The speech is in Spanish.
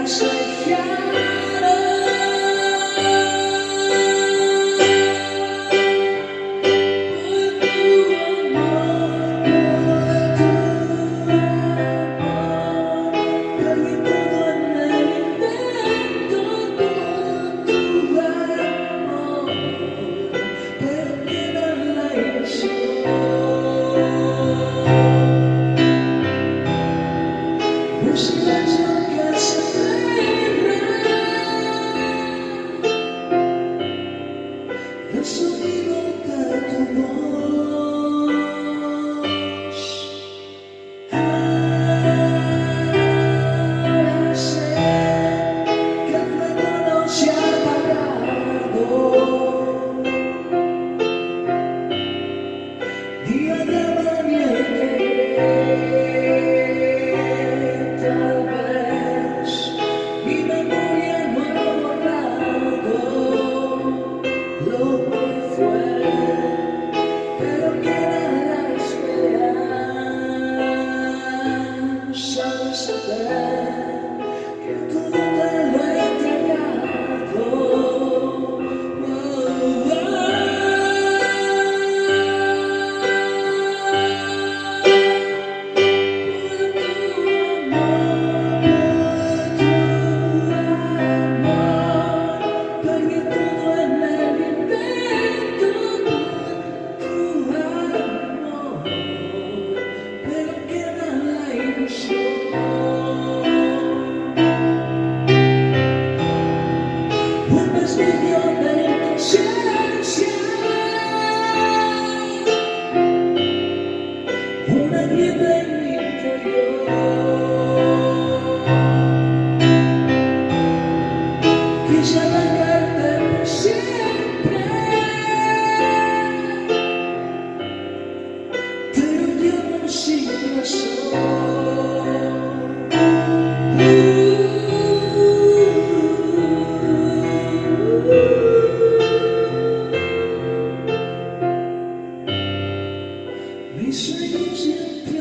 El sonido de tu voz hace que el fuego no se ha apagado. Día de mañana tal vez mi memoria no ha borrado lo que fue, pero queda la esperanza de saber que todo te lo he entregado. Un vestigio de inconsciencia, una grieta en mi interior. Quise arrancarte por siempre, pero llevo sin razón. Mis sueños siempre